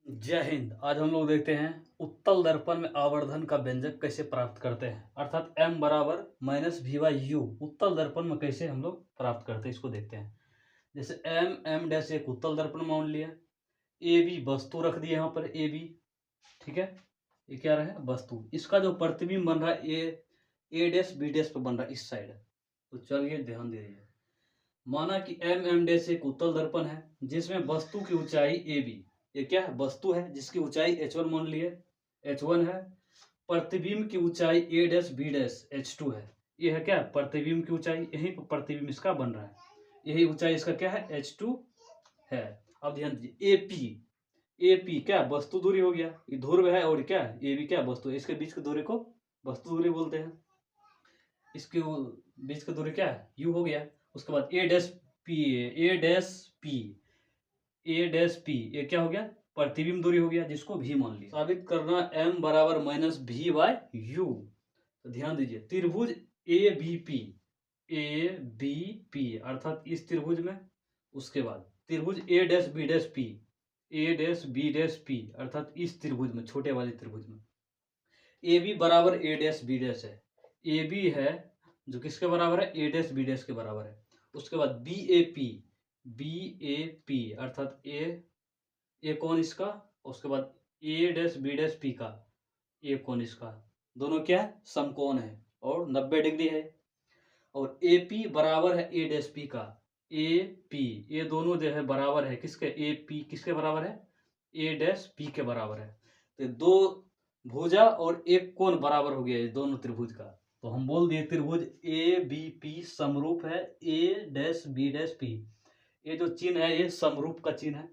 जय हिंद। आज हम लोग देखते हैं उत्तल दर्पण में आवर्धन का व्यंजक कैसे प्राप्त करते हैं, अर्थात m बराबर माइनस वी बाई यू उत्तल दर्पण में कैसे हम लोग प्राप्त करते हैं इसको देखते हैं। जैसे m डैश एक उत्तल दर्पण मान लिया, ए बी वस्तु रख दिया यहाँ पर ए बी, ठीक है। ये क्या रहा है वस्तु, इसका जो प्रतिबिंब बन रहा है ए डैश बी डैश पे बन रहा है इस साइड। तो चलिए ध्यान दीजिए, माना कि m डैश एक उत्तल दर्पण है जिसमें वस्तु की ऊंचाई ए बी, ये क्या है वस्तु है जिसकी ऊंचाई h1 मान लिए, h1 है। प्रतिबिंब की ऊंचाई a dash b dash h2 है। ये है क्या प्रतिबिंब की ऊंचाई, यही पर प्रतिबिंब इसका बन रहा है, यही ऊंचाई इसका क्या है h2 है। अब ध्यान दीजिए AP क्या वस्तु दूरी हो गया, ये ध्रुव है, और क्या है AB क्या वस्तु है, इसके बीच की दूरी को वस्तु दूरी बोलते हैं। इसके बीच की दूरी क्या है u हो गया। उसके बाद A डैश P ये क्या हो गया प्रतिबिंब दूरी हो गया, जिसको v मान लिया। साबित करना m बराबर माइनस वी बाय यू। तो ध्यान दीजिए त्रिभुज ए बी पी अर्थात इस त्रिभुज में, उसके बाद त्रिभुज ए डैश बी डैश पी अर्थात इस त्रिभुज में, छोटे वाले त्रिभुज में ए बी बराबर ए डैश बी डैश है, ए बी है जो किसके बराबर है ए डैश बी डैश के बराबर है। उसके बाद बी ए पी अर्थात ए कौन इसका, उसके बाद ए डैश बी डैश पी का ए कौन इसका, दोनों क्या है समकोण है और 90 डिग्री है। और ए पी बराबर है ए डैश पी का, ए पी ये दोनों जो है बराबर है किसके, ए पी किसके बराबर है ए डैश पी के बराबर है। तो दो भुजा और एक कोण बराबर हो गया ये दोनों त्रिभुज का। तो हम बोल दिए त्रिभुज ए बी पी समरूप है ए डैश बी डैश पी, ये जो चिन्ह है ये समरूप का चिन्ह है।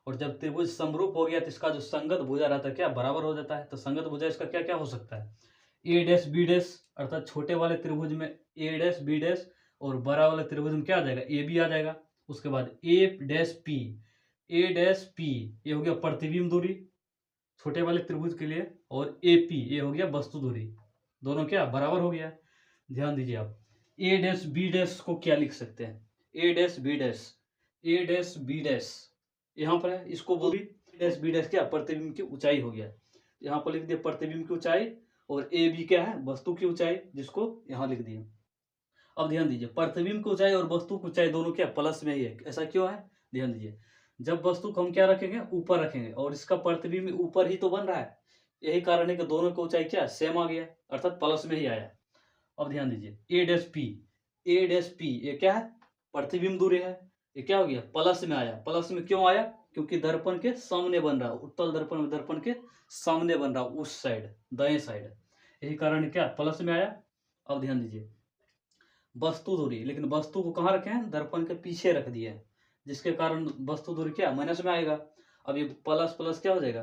और जब त्रिभुज समरूप हो गया तो इसका जो संगत भुजा रहता है क्या बराबर हो जाता है। तो संगत भुजा इसका क्या क्या हो सकता है, ए डैश बी डैश अर्थात छोटे वाले त्रिभुज में ए डैश बी डैश, और बड़ा वाले त्रिभुज में क्या आ जाएगा ए बी आ जाएगा। उसके बाद ए डैश पी ये हो गया प्रतिबिंब दूरी छोटे वाले त्रिभुज के लिए, और ए पी ये हो गया वस्तु दूरी, दोनों क्या बराबर हो गया। ध्यान दीजिए आप ए डैश बी डैश को क्या लिख सकते हैं, ए डैश बी डैश यहाँ पर है, इसको बोली डैश बी डैश क्या प्रतिबिंब की ऊंचाई हो गया। यहाँ पर लिख दिया प्रतिबिंब की ऊंचाई, और ए बी क्या है वस्तु की ऊंचाई, जिसको यहाँ लिख दिया। अब ध्यान दीजिए प्रतिबिंब की ऊंचाई और वस्तु की ऊंचाई दोनों क्या प्लस में ही है, ऐसा क्यों है। ध्यान दीजिए जब वस्तु को हम क्या रखेंगे ऊपर रखेंगे, और इसका प्रतिबिंब ऊपर ही तो बन रहा है, यही कारण है कि दोनों की ऊंचाई क्या सेम आ गया अर्थात प्लस में ही आया। अब ध्यान दीजिए ए डैश पी ये क्या है प्रतिबिंब दूरी है, ये क्या हो गया प्लस में आया। प्लस में क्यों आया, क्योंकि दर्पण के सामने बन रहा है, उत्तल दर्पण में दर्पण के सामने बन रहा है उस साइड दाएं साइड, यही कारण क्या प्लस में आया। अब ध्यान दीजिए वस्तु दूरी, लेकिन वस्तु को कहाँ रखे हैं दर्पण के पीछे रख दिए हैं, जिसके कारण वस्तु दूरी क्या माइनस में आएगा। अब ये प्लस प्लस क्या हो जाएगा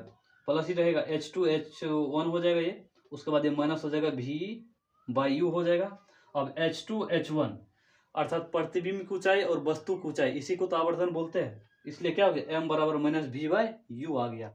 प्लस ही रहेगा, H2H1 हो जाएगा ये। उसके बाद ये माइनस हो जाएगा V बाई यू हो जाएगा। अब H2H1 अर्थात प्रतिबिंब की ऊंचाई और वस्तु की ऊंचाई, इसी को तो आवर्धन बोलते हैं, इसलिए क्या हो गया m बराबर माइनस वी बाई यू आ गया।